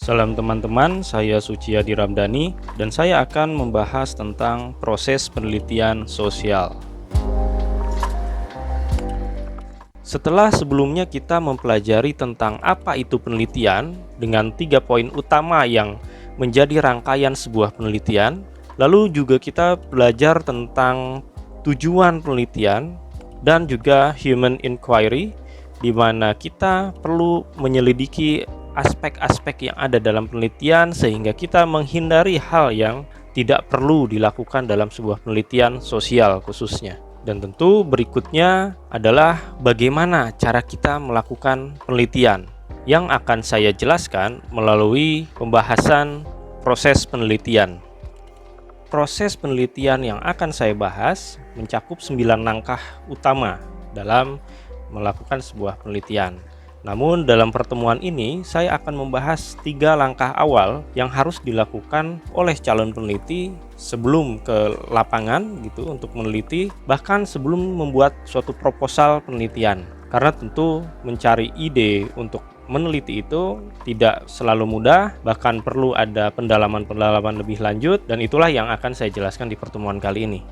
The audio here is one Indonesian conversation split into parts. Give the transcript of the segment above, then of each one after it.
Salam teman-teman, saya Suciadi Ramdhani dan saya akan membahas tentang proses penelitian sosial. Setelah sebelumnya kita mempelajari tentang apa itu penelitian dengan 3 poin utama yang menjadi rangkaian sebuah penelitian, lalu juga kita belajar tentang tujuan penelitian dan juga human inquiry, di mana kita perlu menyelidiki aspek-aspek yang ada dalam penelitian sehingga kita menghindari hal yang tidak perlu dilakukan dalam sebuah penelitian sosial khususnya. Dan tentu berikutnya adalah bagaimana cara kita melakukan penelitian yang akan saya jelaskan melalui pembahasan proses penelitian. Proses penelitian yang akan saya bahas mencakup 9 langkah utama dalam melakukan sebuah penelitian. Namun dalam pertemuan ini saya akan membahas 3 langkah awal yang harus dilakukan oleh calon peneliti sebelum ke lapangan gitu untuk meneliti, bahkan sebelum membuat suatu proposal penelitian. Karena tentu mencari ide untuk meneliti itu tidak selalu mudah, bahkan perlu ada pendalaman-pendalaman lebih lanjut, dan itulah yang akan saya jelaskan di pertemuan kali ini.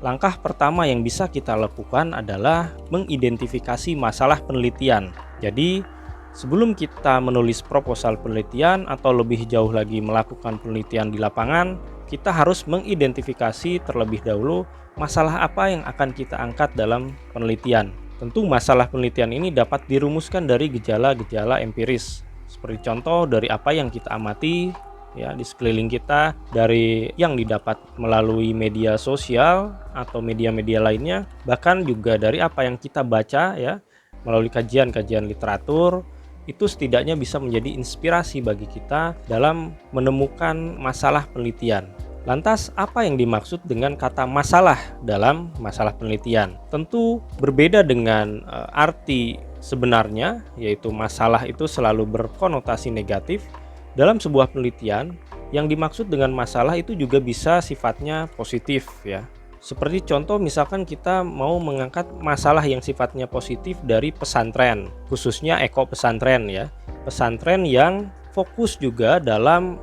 Langkah pertama yang bisa kita lakukan adalah mengidentifikasi masalah penelitian. Jadi, sebelum kita menulis proposal penelitian atau lebih jauh lagi melakukan penelitian di lapangan, kita harus mengidentifikasi terlebih dahulu masalah apa yang akan kita angkat dalam penelitian. Tentu masalah penelitian ini dapat dirumuskan dari gejala-gejala empiris. Seperti contoh dari apa yang kita amati ya di sekeliling kita, dari yang didapat melalui media sosial atau media-media lainnya, bahkan juga dari apa yang kita baca ya melalui kajian-kajian literatur. Itu setidaknya bisa menjadi inspirasi bagi kita dalam menemukan masalah penelitian. Lantas apa yang dimaksud dengan kata masalah dalam masalah penelitian? Tentu berbeda dengan arti sebenarnya, yaitu masalah itu selalu berkonotasi negatif. Dalam sebuah penelitian, yang dimaksud dengan masalah itu juga bisa sifatnya positif ya. Seperti contoh misalkan kita mau mengangkat masalah yang sifatnya positif dari pesantren, khususnya eko pesantren ya. Pesantren yang fokus juga dalam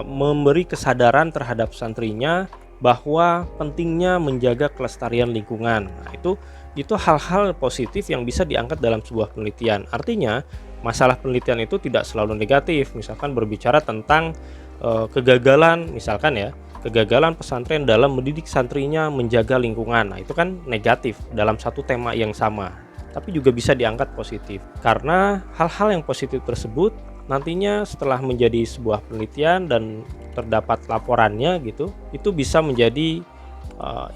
memberi kesadaran terhadap santrinya bahwa pentingnya menjaga kelestarian lingkungan. Nah, itu hal-hal positif yang bisa diangkat dalam sebuah penelitian. Artinya masalah penelitian itu tidak selalu negatif. Misalkan berbicara tentang kegagalan, misalkan ya, kegagalan pesantren dalam mendidik santrinya menjaga lingkungan. Nah, itu kan negatif dalam satu tema yang sama. Tapi juga bisa diangkat positif. Karena hal-hal yang positif tersebut nantinya setelah menjadi sebuah penelitian dan terdapat laporannya gitu, itu bisa menjadi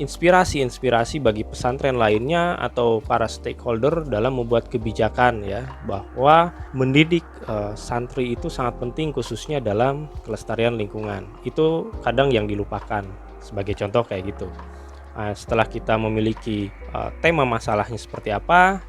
inspirasi bagi pesantren lainnya atau para stakeholder dalam membuat kebijakan ya, bahwa mendidik santri itu sangat penting khususnya dalam kelestarian lingkungan. Itu kadang yang dilupakan, sebagai contoh kayak gitu. Nah, setelah kita memiliki tema masalahnya seperti apa,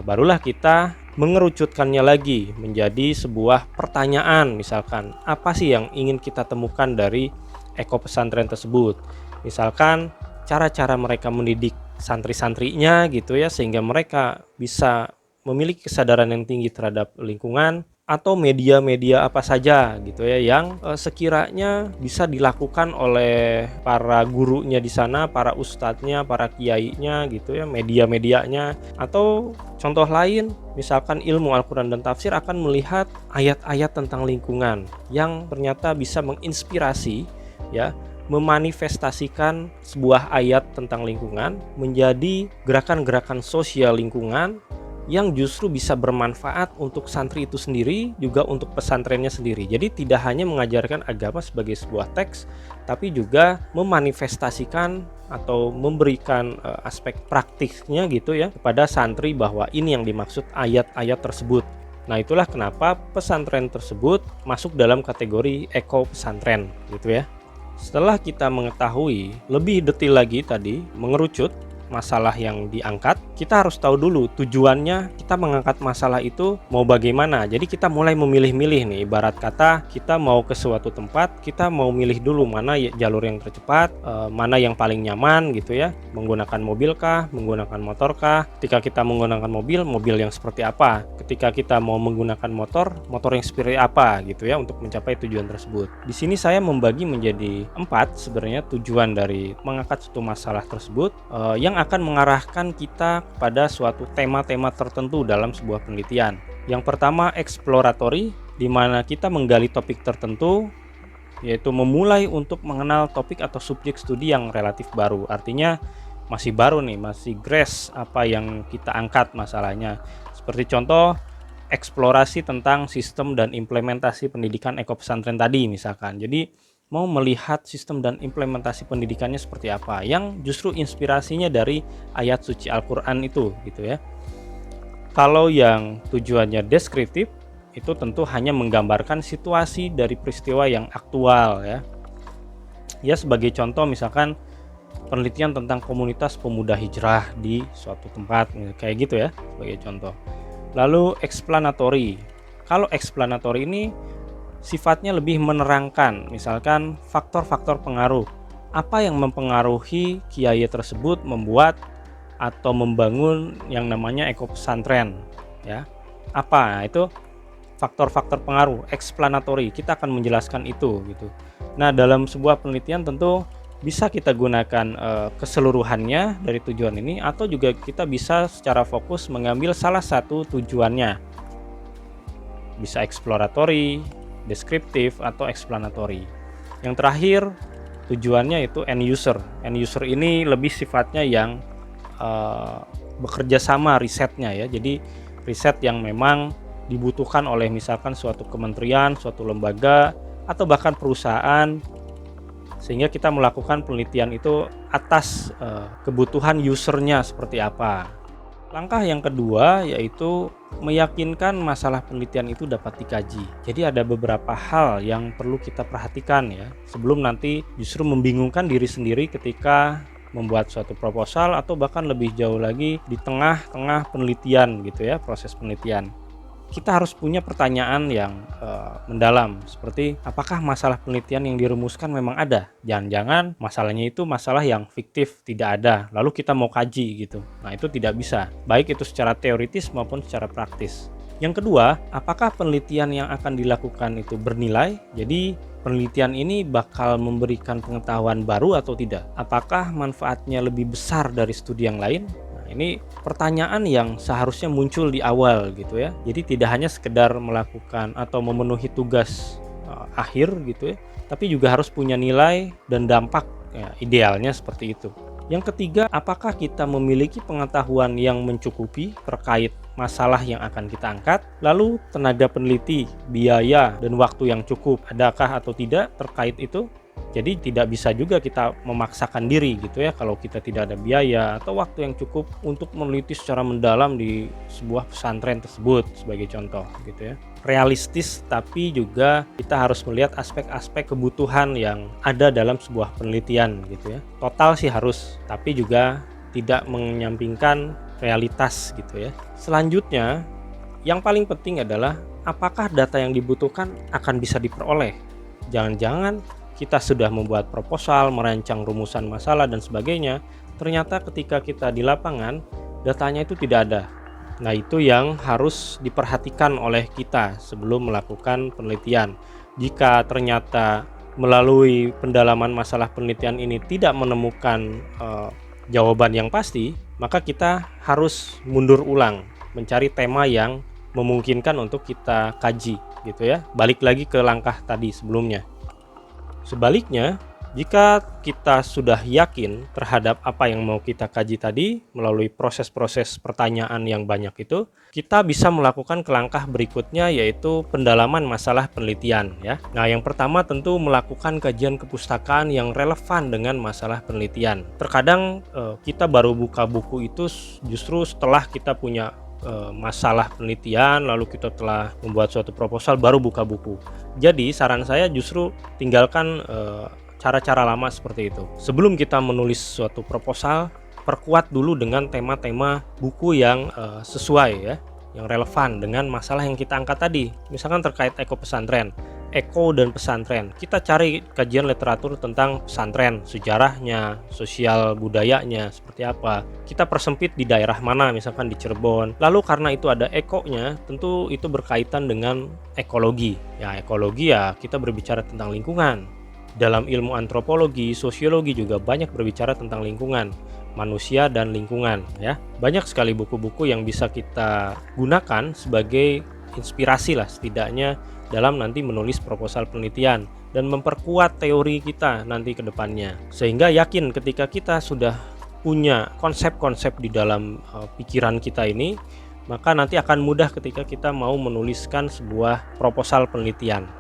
barulah kita mengerucutkannya lagi menjadi sebuah pertanyaan. Misalkan apa sih yang ingin kita temukan dari eko pesantren tersebut. Misalkan cara-cara mereka mendidik santri-santrinya gitu ya, sehingga mereka bisa memiliki kesadaran yang tinggi terhadap lingkungan, atau media-media apa saja gitu ya yang sekiranya bisa dilakukan oleh para gurunya di sana, para ustadznya, para kiainya gitu ya, media-medianya. Atau contoh lain, misalkan ilmu Al-Quran dan tafsir akan melihat ayat-ayat tentang lingkungan yang ternyata bisa menginspirasi ya, memanifestasikan sebuah ayat tentang lingkungan menjadi gerakan-gerakan sosial lingkungan yang justru bisa bermanfaat untuk santri itu sendiri, juga untuk pesantrennya sendiri. Jadi tidak hanya mengajarkan agama sebagai sebuah teks, tapi juga memanifestasikan atau memberikan aspek praktiknya gitu ya kepada santri, bahwa ini yang dimaksud ayat-ayat tersebut. Nah, itulah kenapa pesantren tersebut masuk dalam kategori eko pesantren gitu ya. Setelah kita mengetahui lebih detail lagi tadi, mengerucut, masalah yang diangkat, kita harus tahu dulu tujuannya kita mengangkat masalah itu mau bagaimana. Jadi kita mulai memilih-milih nih, ibarat kata kita mau ke suatu tempat, kita mau milih dulu mana jalur yang tercepat, mana yang paling nyaman gitu ya, menggunakan mobil kah, menggunakan motor kah. Ketika kita menggunakan mobil yang seperti apa. Ketika kita mau menggunakan motor yang seperti apa gitu ya untuk mencapai tujuan tersebut. Di sini saya membagi menjadi 4 sebenarnya tujuan dari mengangkat suatu masalah tersebut yang akan mengarahkan kita pada suatu tema-tema tertentu dalam sebuah penelitian. Yang pertama exploratory, di mana kita menggali topik tertentu, yaitu memulai untuk mengenal topik atau subjek studi yang relatif baru. Artinya masih baru nih, masih fresh apa yang kita angkat masalahnya. Seperti contoh eksplorasi tentang sistem dan implementasi pendidikan eko pesantren tadi misalkan. Jadi mau melihat sistem dan implementasi pendidikannya seperti apa, yang justru inspirasinya dari ayat suci Al-Quran itu gitu ya. Kalau yang tujuannya deskriptif, itu tentu hanya menggambarkan situasi dari peristiwa yang aktual ya. Ya sebagai contoh misalkan penelitian tentang komunitas pemuda hijrah di suatu tempat kayak gitu ya, sebagai contoh. Lalu explanatory. Kalau explanatory ini sifatnya lebih menerangkan, misalkan faktor-faktor pengaruh. Apa yang mempengaruhi kiai tersebut membuat atau membangun yang namanya eko pesantren ya. Apa? Nah, itu faktor-faktor pengaruh, explanatory. Kita akan menjelaskan itu gitu. Nah, dalam sebuah penelitian tentu bisa kita gunakan keseluruhannya dari tujuan ini, atau juga kita bisa secara fokus mengambil salah satu tujuannya. Bisa exploratory, deskriptif, atau explanatory. Yang terakhir tujuannya itu end user. End user ini lebih sifatnya yang bekerja sama risetnya ya. Jadi riset yang memang dibutuhkan oleh misalkan suatu kementerian, suatu lembaga, atau bahkan perusahaan, sehingga kita melakukan penelitian itu atas kebutuhan usernya seperti apa. Langkah yang kedua yaitu meyakinkan masalah penelitian itu dapat dikaji. Jadi ada beberapa hal yang perlu kita perhatikan ya, sebelum nanti justru membingungkan diri sendiri ketika membuat suatu proposal, atau bahkan lebih jauh lagi di tengah-tengah penelitian gitu ya, proses penelitian. Kita harus punya pertanyaan yang mendalam, seperti apakah masalah penelitian yang dirumuskan memang ada? Jangan-jangan masalahnya itu masalah yang fiktif, tidak ada, lalu kita mau kaji gitu. Nah, itu tidak bisa, baik itu secara teoritis maupun secara praktis. Yang kedua, apakah penelitian yang akan dilakukan itu bernilai? Jadi penelitian ini bakal memberikan pengetahuan baru atau tidak? Apakah manfaatnya lebih besar dari studi yang lain? Ini pertanyaan yang seharusnya muncul di awal gitu ya. Jadi tidak hanya sekedar melakukan atau memenuhi tugas akhir gitu ya, tapi juga harus punya nilai dan dampak ya, idealnya seperti itu. Yang ketiga, apakah kita memiliki pengetahuan yang mencukupi terkait masalah yang akan kita angkat? Lalu tenaga peneliti, biaya, dan waktu yang cukup adakah atau tidak terkait itu? Jadi tidak bisa juga kita memaksakan diri gitu ya kalau kita tidak ada biaya atau waktu yang cukup untuk meneliti secara mendalam di sebuah pesantren tersebut sebagai contoh gitu ya. Realistis, tapi juga kita harus melihat aspek-aspek kebutuhan yang ada dalam sebuah penelitian gitu ya. Total sih harus, tapi juga tidak menyampingkan realitas gitu ya. Selanjutnya, yang paling penting adalah apakah data yang dibutuhkan akan bisa diperoleh. Jangan-jangan kita sudah membuat proposal, merancang rumusan masalah dan sebagainya, ternyata ketika kita di lapangan datanya itu tidak ada. Nah, itu yang harus diperhatikan oleh kita sebelum melakukan penelitian. Jika ternyata melalui pendalaman masalah penelitian ini tidak menemukan jawaban yang pasti, maka kita harus mundur ulang, mencari tema yang memungkinkan untuk kita kaji gitu ya. Balik lagi ke langkah tadi sebelumnya. Sebaliknya, jika kita sudah yakin terhadap apa yang mau kita kaji tadi melalui proses-proses pertanyaan yang banyak itu, kita bisa melakukan ke langkah berikutnya, yaitu pendalaman masalah penelitian ya. Nah, yang pertama tentu melakukan kajian kepustakaan yang relevan dengan masalah penelitian. Terkadang kita baru buka buku itu justru setelah kita punya masalah penelitian, lalu kita telah membuat suatu proposal baru buka buku. Jadi saran saya justru tinggalkan cara-cara lama seperti itu. Sebelum kita menulis suatu proposal, perkuat dulu dengan tema-tema buku yang sesuai ya, yang relevan dengan masalah yang kita angkat tadi. Misalkan terkait eko pesantren, eko dan pesantren, kita cari kajian literatur tentang pesantren, sejarahnya, sosial budayanya seperti apa. Kita persempit di daerah mana, misalkan di Cirebon. Lalu karena itu ada ekonya, tentu itu berkaitan dengan ekologi. Ya, ekologi ya kita berbicara tentang lingkungan. Dalam ilmu antropologi, sosiologi juga banyak berbicara tentang lingkungan, manusia dan lingkungan ya. Banyak sekali buku-buku yang bisa kita gunakan sebagai inspirasi lah setidaknya dalam nanti menulis proposal penelitian dan memperkuat teori kita nanti ke depannya. Sehingga yakin ketika kita sudah punya konsep-konsep di dalam pikiran kita ini, maka nanti akan mudah ketika kita mau menuliskan sebuah proposal penelitian.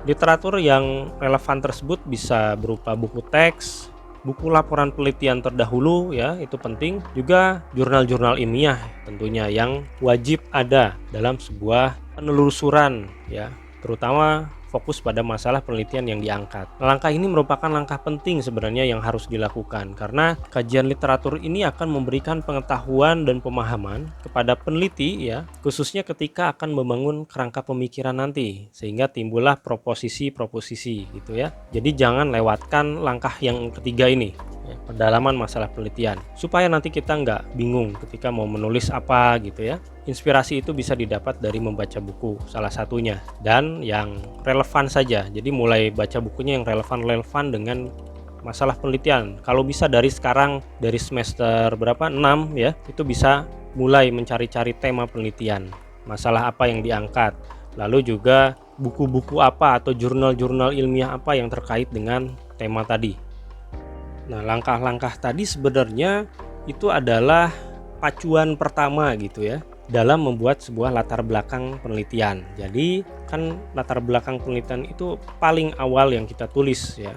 Literatur yang relevan tersebut bisa berupa buku teks, buku laporan penelitian terdahulu ya, itu penting. Juga jurnal-jurnal ilmiah tentunya yang wajib ada dalam sebuah penelusuran ya, terutama fokus pada masalah penelitian yang diangkat. Langkah ini merupakan langkah penting sebenarnya yang harus dilakukan karena kajian literatur ini akan memberikan pengetahuan dan pemahaman kepada peneliti ya, khususnya ketika akan membangun kerangka pemikiran nanti, sehingga timbullah proposisi-proposisi gitu ya. Jadi jangan lewatkan langkah yang ketiga ini ya, pendalaman masalah penelitian, supaya nanti kita nggak bingung ketika mau menulis apa gitu ya. Inspirasi itu bisa didapat dari membaca buku salah satunya, dan yang relevan saja. Jadi mulai baca bukunya yang relevan dengan masalah penelitian. Kalau bisa dari sekarang, dari semester berapa 6 ya, itu bisa mulai mencari-cari tema penelitian, masalah apa yang diangkat, lalu juga buku-buku apa atau jurnal-jurnal ilmiah apa yang terkait dengan tema tadi. Nah, langkah-langkah tadi sebenarnya itu adalah pacuan pertama gitu ya, dalam membuat sebuah latar belakang penelitian. Jadi kan latar belakang penelitian itu paling awal yang kita tulis ya,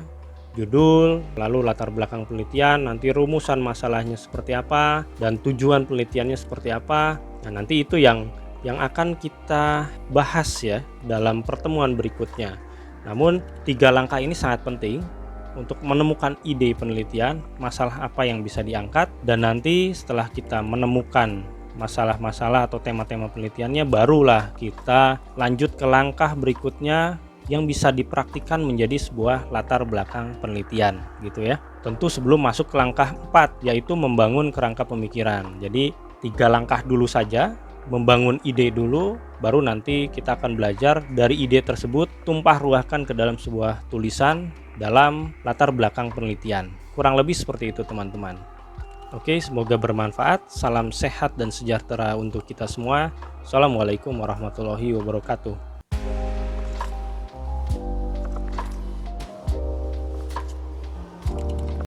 judul, lalu latar belakang penelitian, nanti rumusan masalahnya seperti apa, dan tujuan penelitiannya seperti apa. Nah, nanti itu yang akan kita bahas ya dalam pertemuan berikutnya. Namun 3 langkah ini sangat penting untuk menemukan ide penelitian, masalah apa yang bisa diangkat, dan nanti setelah kita menemukan masalah-masalah atau tema-tema penelitiannya, barulah kita lanjut ke langkah berikutnya yang bisa dipraktikkan menjadi sebuah latar belakang penelitian gitu ya. Tentu sebelum masuk ke langkah 4, yaitu membangun kerangka pemikiran. Jadi 3 langkah dulu saja, membangun ide dulu, baru nanti kita akan belajar dari ide tersebut tumpah ruahkan ke dalam sebuah tulisan dalam latar belakang penelitian. Kurang lebih seperti itu teman-teman. Oke, semoga bermanfaat. Salam sehat dan sejahtera untuk kita semua. Assalamualaikum warahmatullahi wabarakatuh.